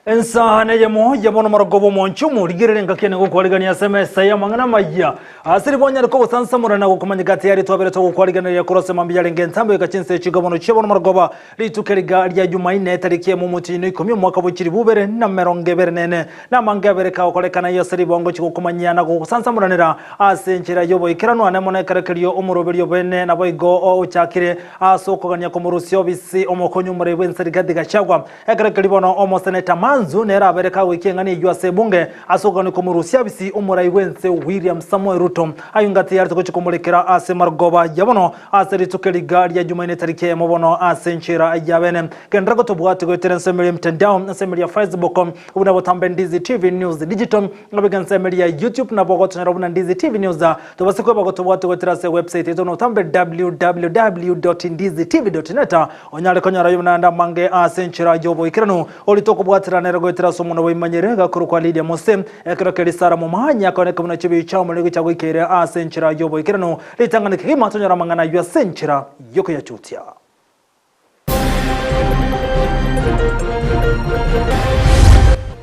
Ensahane ya mono maragobo monchumu ligirenga kene gukoligania SMS ya mangana maya asiri bonya riko busansamura na gukomanyigati yari twabere to gukoligania kurose mambi yarenge ntambo yakachinse chigabono chibono maragoba litukeriga rya Jumaine tariki mu mutino 10 mwaka bukiri bubere na merongebere nene na mangabere ka ukolekana yo siri bongo chigukomanya na gusansamuranira asenchira yobo ikirano anemone karekeriyo umuroberiyo bene na boigo o uchakire asokoganya ko murusyo bisi omokonyu murebwe nsarigadi gachagwa ekarekeri bono omoseneta Manzu nera abereka wikengani yuase bunge asogani kumurusia bisi umurai wense William Samuel Ruto ayungati yari tukochikomulekera ase margoba yabono aseri tukeliga ya Jumaine tariki ya mobono asenchira yabene kendrago tobwati goiteren semeli mtandao semeli ya Facebook ubuna botambe Ndizi TV News Digital ngabegan semeli ya YouTube na bogoto narabuna Ndizi TV News tobasiko bagotobwati goiterase website ito no tambe www.ndizitv.net onyale konyara yuna mange asenchira yobo ikirano olitoko bwati nero itira somuno wimanyerega kuru kwa Lydia Mose ekrakeli sara mu mahanya koneka muna chibi cha mulego cha gwikere asenchira yobo ikirano litangana kima tonyara mangana yu asenchira yoko ya chutia.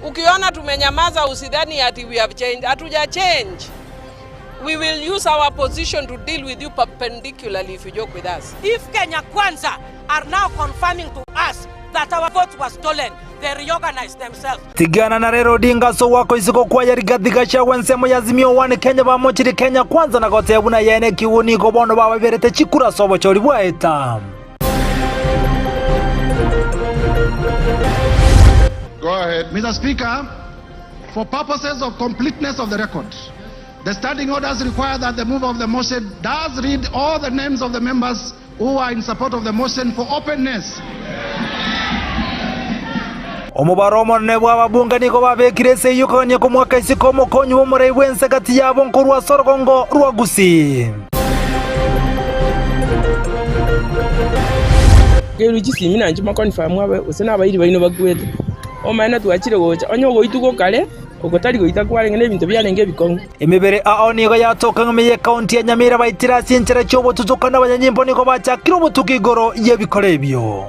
Ukiona tumenyamaza usidhani ati we have changed. Hatuja change. We will use our position to deal with you perpendicularly if you joke with us. If Kenya Kwanza are now confirming to us that our vote was stolen, they reorganize themselves. Tigana na rero dinga so wako isiko kwa yari gadigasha wensemo yazimio wane Kenya ba mochiri Kenya Kwanza na kote yabuna yene kiwuni kobono baba berete chikura sobo chori bwaeta. Go ahead. Mr. Speaker, for purposes of completeness of the record, the standing orders require that the mover of the motion does read all the names of the members who are in support of the motion for openness. Omubaromo nebwa babunga niko babekirese yuko nyeko mwaka isiko mokonyu bomure wense gati yabo nkorwa sorgongo rwagusi. Kero jisi mina njuma confirm wabe usena abayiri bayino bagwete. Omana tuachire gocha onyo goituko kale okotari goita kwalengene bintu byalenge bikongo. Emibere aonigo yatoka ngamiye county ya Nyamira baitira sinchera cyobo tuzokana abanyanyimbo niko bacha kirobo tukigoro yebikorebyo.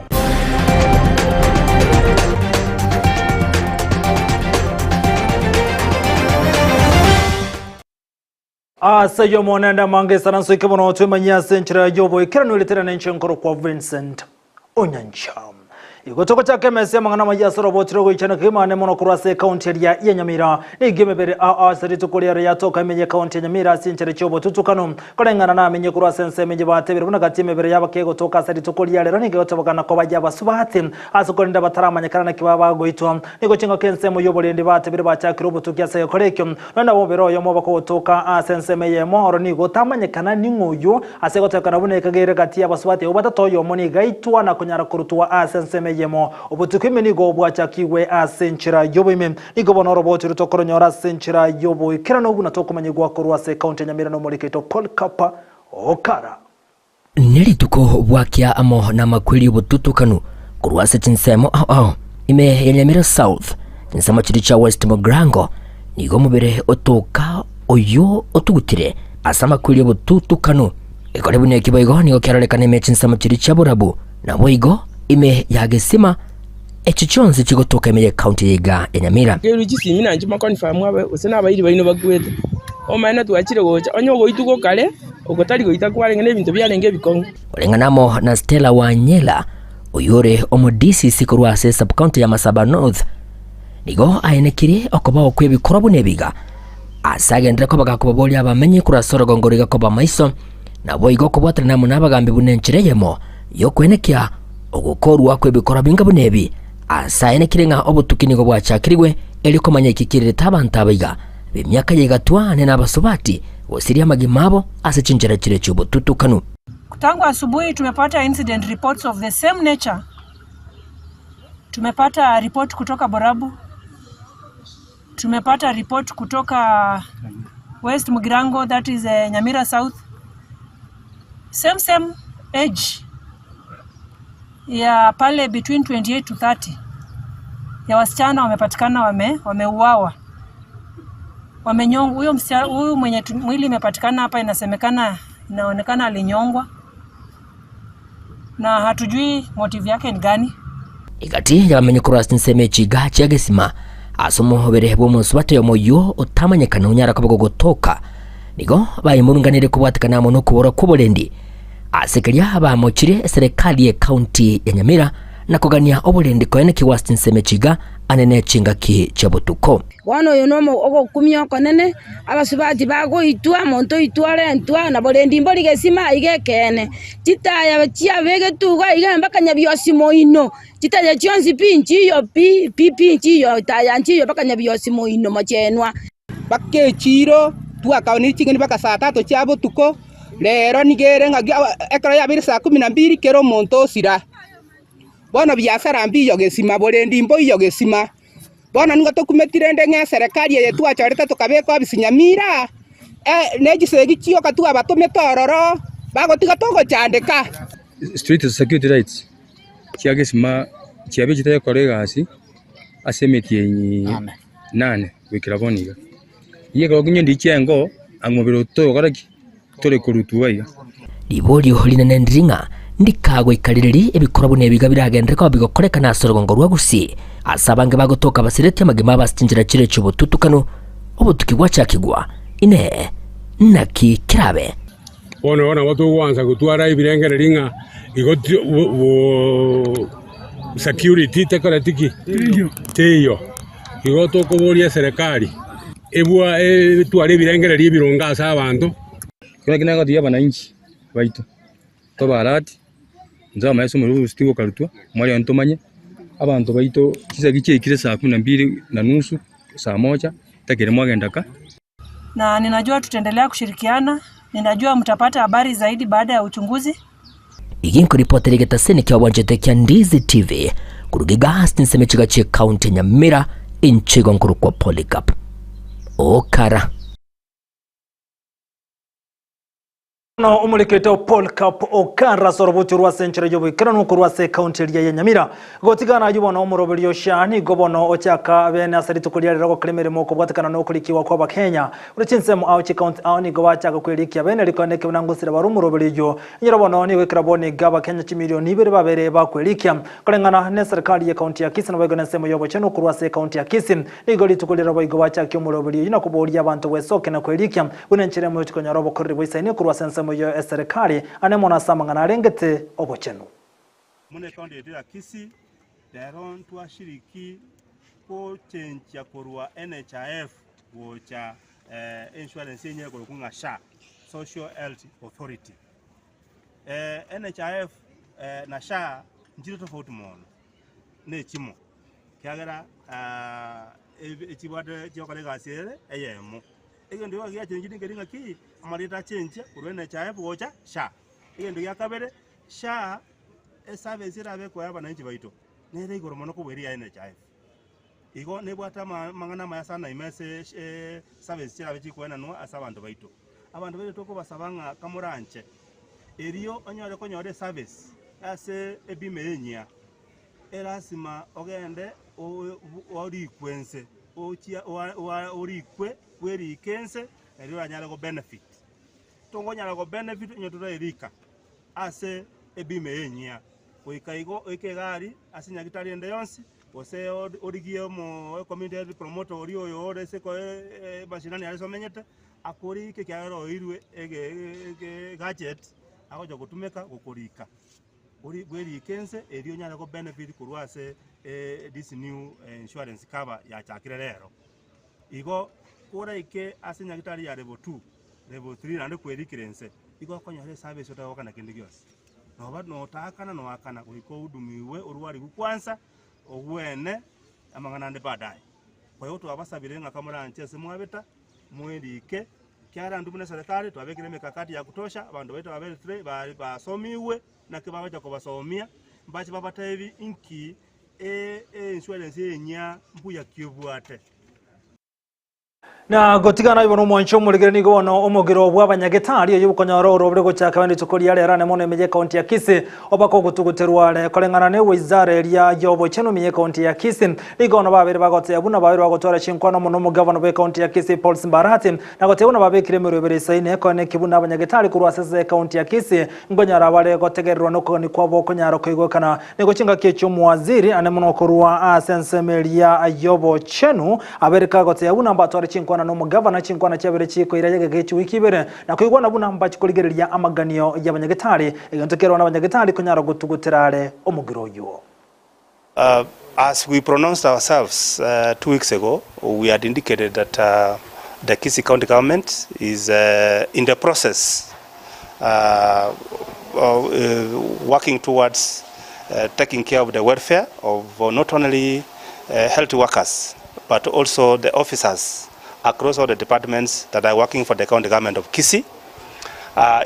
Sayo monenda mange saranso ikebono twemanya senchira yobo ikirano litera nenchenkoro kwa Vincent Onyancham. Igotoko chake mese mangana majasoro botiro goichana kimane mono kurase county ya Nyamira ni gemebere seri tukulia ya toka menye county ya Nyamira sinchire cyobo tutukano kolengana na menye kurase nsemenye batebere buna gatimebere yabakego toka seri tukulia rero ni gotobakana ko bajya basubate asukorinda bataramanya kana kibaba goitwa niko chingo kense mu yobolende batebere bachakiro butukia se korekyo nanda bombero yo mobako toka sensemeye mohoro ni gotamanya kana ningoyo asegotekana bune kagere gati yabasubate obatoyo moni gaitwa na kunyara kurutwa senseme yemo obutukime nigo bwachakiwe asenchira yobo ime nigo bono roboti rutokoro nyora asenchira yobo ikirano buna tokumanyigwa korwa se county Nyamira no moliketo Paul Kapa Okara nilituko bwakia amo na makwili obututukanu korwa se tinsemo ime ya Nyamira South tinsemo chiricha West Mogrango nigo mubere otoka oyo otugutire asama kwili obututukanu ekolebu ne kiboigo nigo kyarolekane mechinsemo chiricha burabu na boigo ime yagesima echichonzi chigotoka ime county yiga ya Nyamira. Kero jisi mina njuma confirm wabe usena abayiri bayino bagwete. Omana tuachire gocha onyo goituko kale okotari goita kwalengene bintu byalenge bikongo. Olenganamo na Stella Wanyela oyore omodisi sikorwa se sub county ya Masaba North nigo ayenekiri okoba okwebikorobu nebiga asagendera ko bagakobaboli abamenye kurasoro gongoriga ko bamaiso na boigo kobwatira namo nabagambe bunenchireyemo yokwenekia ogukorwa kwebikora binga bunebi asayenekire nga obutukinigo bwachakiriwe elikomanya ikikirire tabantu abiga bimyaka yegatwane n'abasubati wosiria magimabo asechinjera kire cy'obututukanu. Tangu asubuhi tumepata incident reports of the same nature. Tumepata report kutoka Borabu. Tumepata report kutoka West Mugirango, that is Nyamira South. Same age ya pale between 28 to 30 ya wasichana wamepatikana wameuawa. Wamenyongwa. Huyu mwenye mwili imepatikana hapa inaonekana alinyongwa. Na hatujui motive yake ni gani. igati yamenyekuru asinseme chiga chagesima asomuhobere bw'omusubate yomoyo utamanyekana unyara kabago gotoka nigo bayimurunganire kubwatikana muno kubora kubolendi asekeria bamochire serikali ya county ya Nyamira na kugania obolendi koene kiwasinseme chiga anene chinga ki chabutuko bono yo nomo ogokumya konene abasubati bago itwa monto itware ntwa na bolendi mbori gesima igekene titaya chia bege tuga igamba kanya byosimo ino titaya chionzi pinchi yo pinchi yo taya nchi yo bakanya byosimo ino machenwa bakke chiro tu akauni chingeni baka saa 3 cha butuko lero nigere ngagi ekra ya 12 kero monto sira bono biashara mbiyo gesima bolendi mbo iyo gesima bono ngo tokumetire ndenge serikali yetu achorete tukabeko abisinyamira negisegi chiyo katu abatume tororo bagotiga togo chandeka street security rights chiagesima chiabe chitaye kolegasi asemetie nane wikira boniga yego ginyo ndichengo angobiro to garaki tore kurutuwa iga libolyo linene ndringa ndikagwe ikaliriri ebikorobo nebiga biragendeka bigokoreka na sorogongo rwagusi asabange bagotoka basirete magema bastinjira kire cy'ubututukano obutukigwa cyakigwa ine naki kirabe ona watu wanza kutwara ibirengere ringa igoti security tekora tiki teyo igoto koboria serikali ebwa tware ibirengere ribirunga asa abantu kina kinaga diya bananchi baito to barati nzama yeso muri stigo karutwa mwali antomanye abantu baito kisa gichekire saa 12:30 saa 1 takire mwagendaka na ninajua tutaendelea kushirikiana. Ninajua mtapata habari zaidi baada ya uchunguzi. Iginko ripoteri getaseni kya wanjete kya Ndizi TV kurugiga astinse chiga che county Nyamira inchigo nkuru kwa Polycarp Okara no umulikete Polycarp Okara sorobuti rwa century yo bikirano ku rwa se county ya Nyamira gotigana yubona umurobelyo shani gobono ochaka bene asari tukulia rero klemere moko bwatikana no kulikiwa kwa Kenya urichinse mu auchi county awni go bachaka kwelikia bene likoneke bunangusira baru umurobelyo nyirabono ni wekiraboni gaba Kenya chimilioni 2 babere bakwelikia kolengana ne serikali ya county ya Kisii na bagana semo yobo cheno ku rwa se county ya Kisii igoli tukulira boy go bachaka umurobelyo ina kuboria abantu wesoke na kwelikia bunenchire mu chikonya robo kuri boysaini ku rwa sense moyo serikali anemona samanga narengete obocheno mune county ya Kisii daron twashiriki ko chencha korwa NHIF wocha insurance yenye ko SHA Social Health Authority NHIF na SHA njiro tofauti mono ne chimo kyagara ekibwate kyokale gasere eyemo ege ndio ya chenjini ngeringa ki amalita chenja kurwe NHIF wocha SHA ege ndio yakabere SHA service irabe kwa abananchi baito nere igoro mono kubweri ya NHIF igo nebwata mangana maya sana imese service irabe chikwena no asabantu baito abantu baito toko basabanga kamuranche eriyo onyore konyore service ase ebime enya erasima ogende ori kwense ochia ori kwe weri kense eriyo anyala go benefit tongo nyala go benefit nyotura erika ase ebime enya oikaigo oikegari asinya gitari ende yonsi ose origie mo community promoter ori oyo ore se ko bashinani ari somenyete akori ke kyaro irwe ege gadget akojo kutumeka gukurika ori gweri kense eriyo nyala go benefit kurwase this new insurance cover ya chakire rero igo kora ike asinya gitari ya level 2 level 3 nande kwerikirense igo konyore service otawoka na kindigios no takana no akana kuliko udumiwe urwari gukwansa ogwene amangana nde badai kwa hiyo twabasabire nga kamera nchese mwabeta mwelike kyara ndumune serikali twabekire mikakati ya kutosha abantu beto babere bali basomiwe na kibabaja ko basomia mbachi babata hivi inki insurance yenya mbuya kibwate na gotigana ibono mwancho muligere nigo ono omogiro bw'abanyagitari oyo bukonyoro orobere gochaka bandi tukori yale rane mono emeje county ya Kisii obako gutuguterwale kolengana ne wizara eria yobo cheno miye county ya Kisii nigo ono babere bagote abuna babere bagotwara chinkwano mono mu governor be county ya Kisii Paul Simbarati na gote abuna babekire mu robere saine ko ne kibuna abanyagitari kurwasese county ya Kisii ngonyara bale gotegererwa no ko ni kwabo konyara kwigokana nigo chinga kecho muwaziri ane mono korwa asensemelia yobo chenu abereka gote abuna mbatwara chinkwana no mugavana chinkwana cyabere chiko irayege gechi wikibere na kwigwana buna mbachi kuligererya amaganio y'abanyagitari egantokerwa n'abanyagitari kunyara gutuguterare omugiro yo. As we pronounced ourselves 2 weeks ago, we had indicated that the Kisii County government is in the process working towards taking care of the welfare of not only health workers but also the officers across all the departments that are working for the county government of Kisii.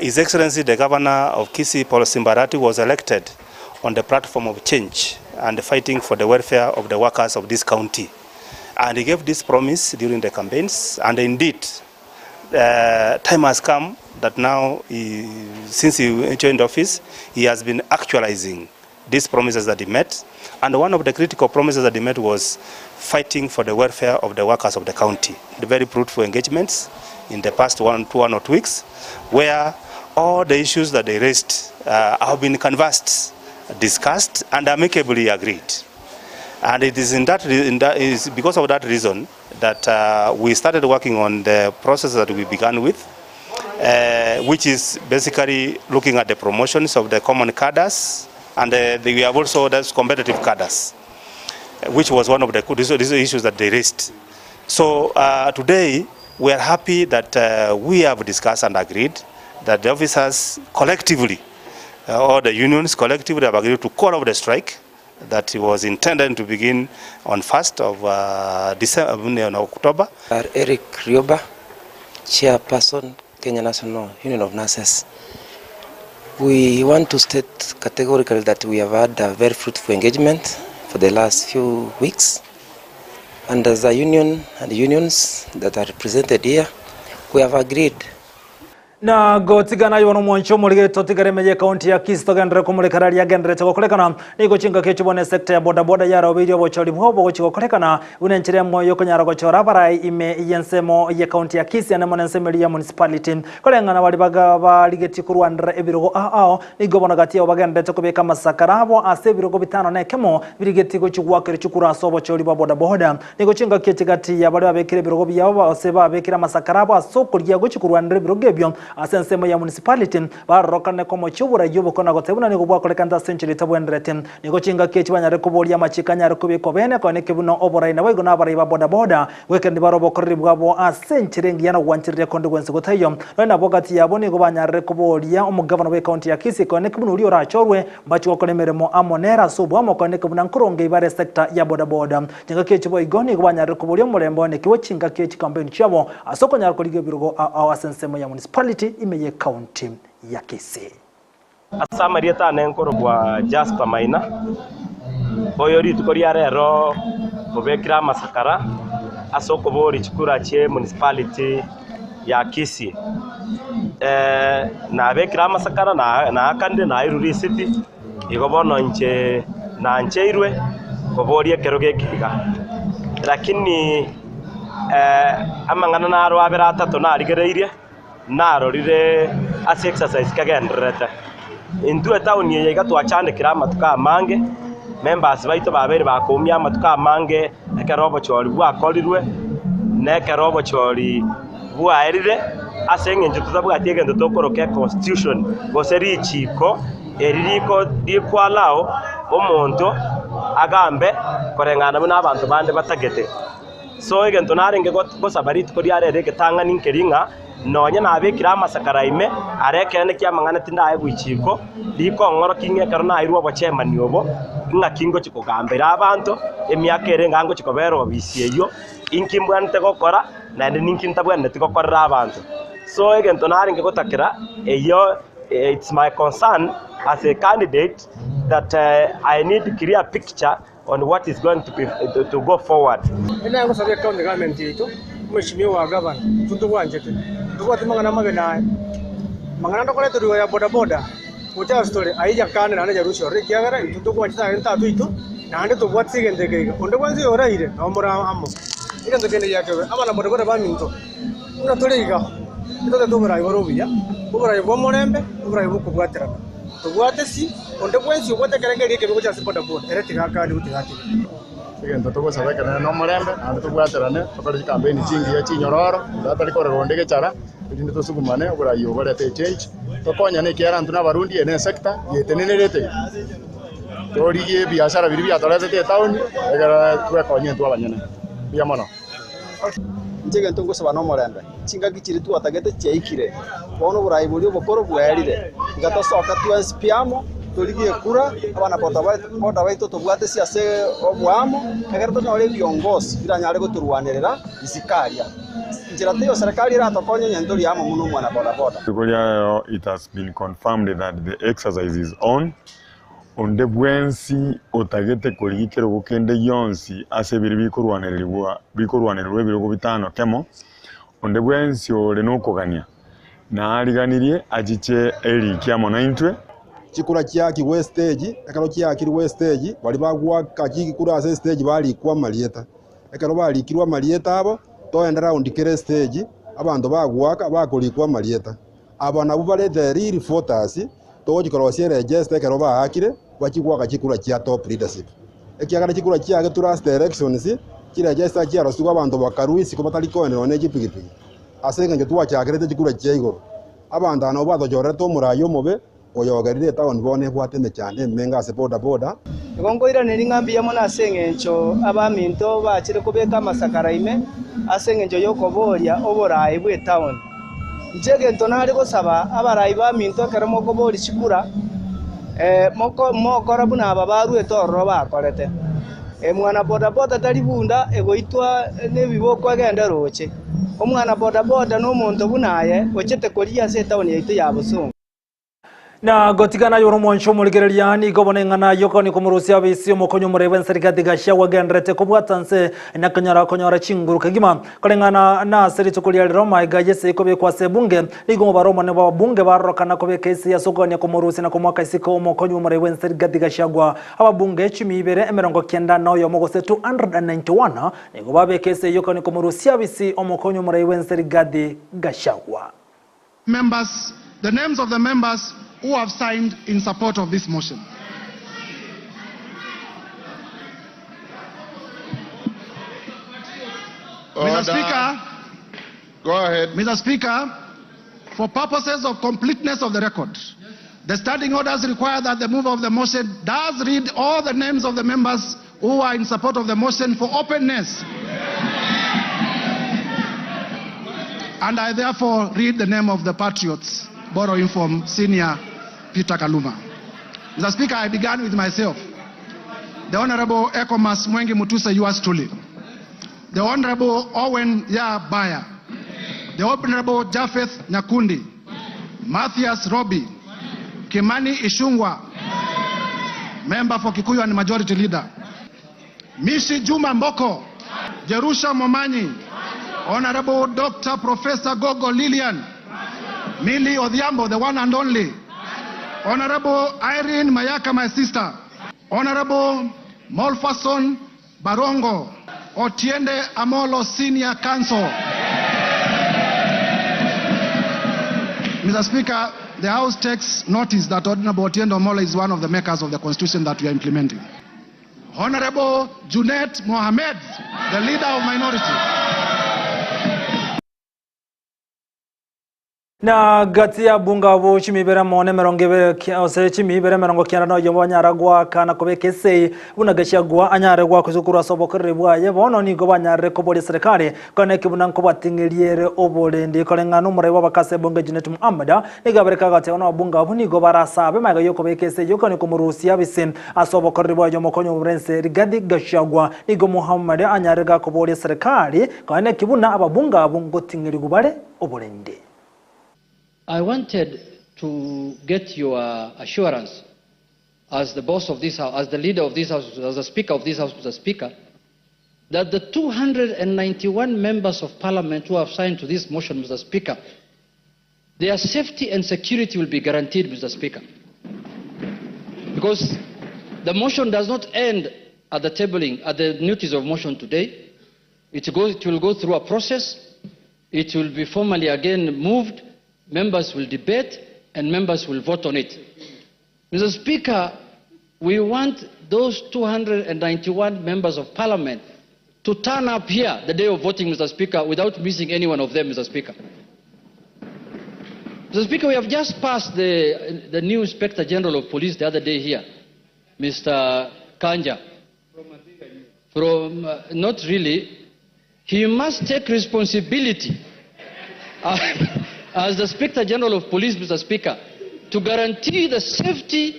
His Excellency the Governor of Kisii, Paul Simbarati, was elected on the platform of change and fighting for the welfare of the workers of this county. And he gave this promise during the campaigns, and indeed, time has come that now, since he joined office, he has been actualizing these promises that he made. And one of the critical promises that he made was fighting for the welfare of the workers of the county. The very fruitful engagements in the past 1 or 2 weeks, where all the issues that they raised have been canvassed, discussed, and amicably agreed. And it is is because of that reason that we started working on the process that we began with, which is basically looking at the promotions of the common cadres, and we have also those competitive cadres, which was one of the issues that they raised. So today we are happy that we have discussed and agreed that the officers collectively, or the unions collectively, have agreed to call off the strike that was intended to begin on 1st of October. Eric Rioba, Chairperson, Kenya National Union of Nurses. We want to state categorically that we have had a very fruitful engagement for the last few weeks. And as a union and the unions that are represented here, we have agreed. Na gotigana yono mwancho mulige totigare meje county ya Kisii togendre kumulikara lya gendere tokolekana niko chinga kechubone sector ya boda boda yara obiri bocholi mhobo gochikokolekana unenchire moyo konyara gochora barai ime yensemo ya county ya Kisii ane monenseme ya municipality kolengana bali baga baligeti kurwandra ebirogo ao nigobona gati obagende tokobeka masakarabo ase birogo bitano nekemo biligeti gochugwakere chukura sobo choli boda boda niko chinga kechigati ya bali babekire birogo byabo oseba abekira masakarabo asoko lya gochikurwandra birogo ebyo asensemo ya municipality barokane komo chubura yubo kona gotebuna niko bwa kolekanda century tabwendereten niko chinga kechi banyare kubolia machikanya rekubiko bene ko nekibuno oborai na wego nabari ba boda boda wekendi barobo koribwa bo century ngiyana wanchirire kondo gwense gotayo na bogati yabo niko banyare kubolia omugavana we county ya Kisii ko nekibuno uli orachorwe bachi kolemeremo amonera subo amo ko nekibuna nkuronge ibare sector ya boda boda chinga kechi bo igoni ko banyare kubolia omurembo nekiwo chinga kechi campaign chabo asoko nyara kolige birugo asensemo ya municipality imeye county ya Kisii. Asama rieta nenkoro kwa Jasper Maina boyori tukoria rero mubekira masakara asoko bori chukura che municipality ya Kisii na bekira masakara na akande na iruri city igobono nche na ncheirwe koborie keroge kiga lakini amangana na aro abera atatu na rigereirie narorire as exercise kagendrete intu town ye gatwachandikira amatuka mange members baito babere bakumya amatuka mange ekerobo chori bwakorirwe nekerobo chori bwaerire asenge nje tutabwatie gendo tokoroke constitution goseri chiko eririko dikwalao omonto agambe korengana n'abantu bande batagete so egento narenge gosabariti kori arere getanga ninkeringa nonye nabekira amasakaraime arekene kyamangana tindaye bwichiko liko ngoro kinge karona irwo bochemani obo nga kingo chikogambera abantu emyaka erenga ngo chikobero bisieyo inkimbwante gokora na ninkintabwene tigokorera abantu so egento naringe gotakira eyo it's my concern as a candidate that I need a clear picture on what is going to be to go forward. Ina ngo sabia county government yetu mheshimiwa gavana tundu wanjete tugwate mangana magena mangana ndokore turi ya boda boda uta story aija kana na nja rusho re kiagara tundu wanjeta enta tuito na ande tugwate sigendeke onde kwanzi oraire no mura amo igendo kende yake abana boda boda baminto una toriga ito tugura igorobia tugura ibomorembe tugura ibukubwatira tugwate si onde kwanzi ugwate kerengeri ke biko cha boda boda ere tigakani utigati sigento tugusabekana no murembe ande tugwaterane tukore campaign chingi ya chinyororo datari kore gondege chara ndi tusugumane uburayi ubarete change tokonya ne kiara ntuna barundi ene sector yetenenerete torigie biashara biri byatorete town egara twekonye tu abanyene biamono sigento ngusaba no murembe chinga gichiri tu atagete cheikire bono burayi buri bukoro bwerire ngatosoka tu espiamo toligie kura abana boda baito tubwate siase obwamo egerto no le viongozi biranyare guturwanirira isikaria njira teyo serikali iratokonye nyendori amo muno mwana boda boda. It has been confirmed that the exercise is on onde bwensi otagete kuligikero gukende yonsi ase biri bikurwanirirwa birugo bitano kemo onde bwensi ole nokogania na aliganirie ajiche eri kiamo naintwe chikura kyaki west stage ekaro kyakiri west stage bali bagwa kaki kura ase stage bali kwa malieta ekaro bali kirwa malieta abo toenda round kire stage abandu bagwaka bakolikwa malieta abana bubale the real voters togikoro cie register ekaro baakire bakigwaka chikura kya top leadership ekiagara chikura kyake trust elections kira register kya rosuwa abandu bakaruisi ko batali ko ene chipigipigi ase nge twachakirete chikura kya igoro abandu ano bathojorete murayo mobe oyogerire town bone bwateme cyane menga se boda boda igongoira neri ngambi ya mona asengencho abaminto bachire kubeka masakaraime asengencho yokoboria oborayi bwe town njege ntonari gosaba abarayi baminto keremo kobori chikura mokora buna ababaru etorro bakorete mwana boda boda tari bunda egoitwa nebiboko agenda roche omwana boda boda no muntu bunaye ochete koria se town yaito ya Busungu na gotigana yoro moncho muligereria ni gobone ngana yoko ni kumurusia bisi omokonyo murebe serikali gasha wagendrete kubwatanse nakanyara chinguru kagima kolengana na serito kulia Roma igajese kobe kwa sebunge ligo baroma ne babunge barokana kobe kesi ya sokoni ya kumurusi na kumwaka isiko omokonyo murebe serikali gashagwa ababunge 12 emerongo kenda no yo mogose 291 nigo babe kesi yoko ni kumurusia bisi omokonyo murebe serikali gashagwa. Members, the names of the members who have signed in support of this motion. Mr. Speaker, go ahead. Mr. Speaker, for purposes of completeness of the record, the standing orders require that the mover of the motion does read all the names of the members who are in support of the motion for openness. And I therefore read the name of the patriots, borrowing from Senior Peter Kaluma. Mr. Speaker, I began with myself. The Honorable Ekomas Mwengi Mutusa, yours truly. The Honorable Owen Baya. The Honorable Japheth Nyakundi. Matthias Robi. Kimani Ishungwa. Member for Kikuyu and Majority Leader. Mishi Juma Mboko. Jerusha Momanyi. Honorable Dr. Professor Gogo Lilian. Millie Odhiambo, the one and only. Honorable Irene Mayaka, my sister. Honorable Molfason Barongo. Otiende Amolo, Senior Counsel. Mr. Speaker, the House takes notice that Honorable Otiende Amolo is one of the makers of the Constitution that we are implementing. Honorable Junet Mohamed, the leader of minority. na gati ya bunga bo chimibera mone merongebe ose chimibera merongo kyana no yo banyaragwa kana kobekese bunagashagwa anyaragwa kuzukura sobokere bwaye bono ni go banyare ko boli serikali kana kibuna ko batingeliere obolende kolengano mureba bakase bunga Junet Muhammad igabereka gati ono bunga buni go barasabe maga yo kobekese yo kana ko murusia bisen asobokere bwaye mokonyo burense rigadi gashagwa igo Muhammad anyarega ko boli serikali kana kibuna ababunga bungo tingeli gubare obolende. I wanted to get your assurance as the boss of this house, as the leader of this house, as the speaker of this house, Mr. Speaker, that the 291 members of parliament who have signed to this motion, Mr. Speaker, their safety and security will be guaranteed, Mr. Speaker. Because the motion does not end at the tabling, at the notice of motion today. It will go through a process. It will be formally again moved. Members will debate and members will vote on it. Mr. Speaker, we want those 291 members of parliament to turn up here the day of voting, Mr. Speaker, without missing any one of them, Mr. Speaker. Mr. Speaker, we have just passed the new Inspector General of Police the other day here, Mr. Kanja. Not really. He must take responsibility as the Inspector General of Police, Mr. Speaker, to guarantee the safety,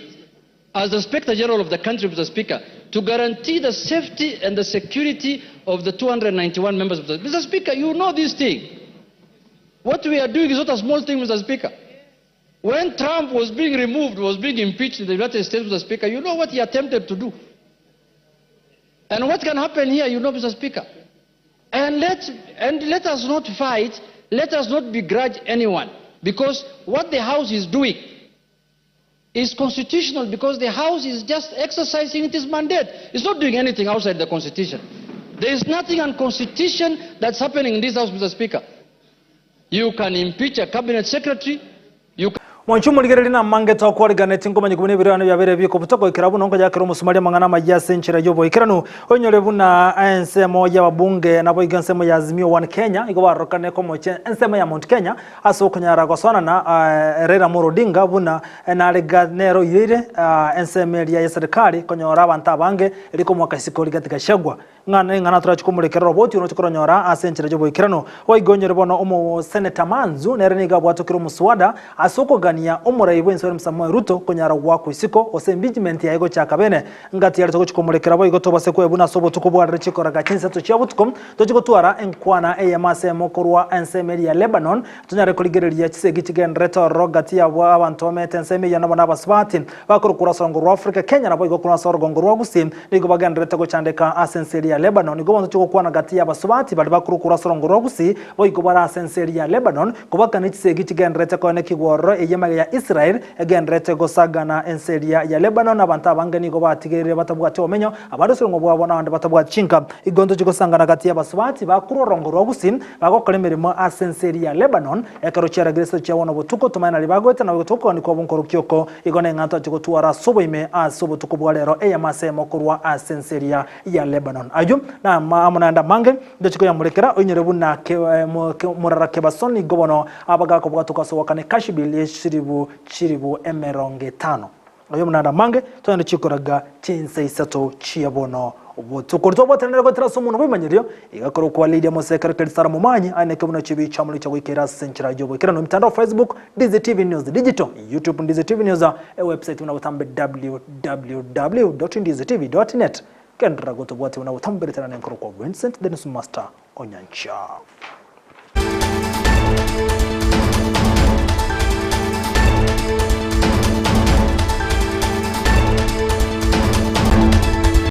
as the Inspector General of the country, Mr. Speaker, to guarantee the safety and the security of the 291 members of the... Mr. Speaker, you know this thing. What we are doing is not a small thing, Mr. Speaker. When Trump was being removed, was being impeached in the United States, Mr. Speaker, you know what he attempted to do. And what can happen here, you know, Mr. Speaker. And let us not fight, let us not begrudge anyone. Because what the House is doing is constitutional, because the House is just exercising its mandate. It's not doing anything outside the Constitution. There is nothing unconstitutional that's happening in this House, Mr. Speaker. You can impeach a cabinet secretary. You can... Mwanchumu ligerelina mange takwariga tinko manyigumune birano yabere biko butoko ikirabu nongo yakiro musumali mangana majase nchira yobo ikiranu onyorevu na ensemo y'ababunge nabo igansemo ya Azimio One Kenya igo barokane ko moche ensemo ya Mount Kenya aso kunyara gosona na Raila Amolo Odinga buna na leganero yire ensemo ya serikali konyora abantu abange iliko mwakasiko ligatika shagwa ngana turachikumulekera roboti uno chikoronyora asenchira yobo ikiranu oigonyere bono omo Senator Manzu nereniga bwatokiro muswada asoko gania omuraibu ensore Samuel Ruto konyara wako isiko ose impeachment ya ego chakabene ngati yari tokochikomulekera bo igoto baseko ebuna sobo tukubwara chikoraga chinseto cyabutukom tochigotwara enkwana eyamase mokorwa ensemeri ya Lebanon tunyare koligereria chisegi kigenreto rogati ya abantu omete ensemi ya nabona baswati bakorukura songo rwa Africa Kenya nabo igokura songo rwa gusim nigo bagenrete go chandeka asenseri ya Lebanon igo bonto chigokwana gati ya baswati bali bakorukura songo rwa gusi bo igobara asenseri ya Lebanon kubaka ni chisegi kigenrete ko ne kigworo eyemaga ya Israel egenrete go sagana enseri ya Lebanon abantu abangani go batigere batabwate omenyo abadosoro ngo bwabona abandi batabwate chinka igondo chigosangana gati ya baswati bakurorongo rwa gusim bagokora imirimo asenseri ya Lebanon ekarochera greso cyabona butuko tumana libagote na butuko ni ko bonkoro kyoko igone nganta chigotwara sobo ime asobo tukubwalero eyamase mokorwa asenseri ya Lebanon ayo na amunanda mange ndechiko yamulekera onyerebu na murarake basoni gobono abagako bwatuka so wakane kashibili chiribu emeronge 5 ayo munanda mange twende chikoraga chinse isato chiyabono obutuko tobotanera ko teraso umuntu bimanyirio igakora kwa Lydia Musekera Kelisara mumanyi aneke buno chibi chamuli cyo wikera senchira jobo ikera no mitandao Facebook DZTV News Digital YouTube DZTV News website unabutambe www.dzztv.net kendra gotobwate unabutambe tena nenkoro kwa Vincent Dennis Master Onyancha.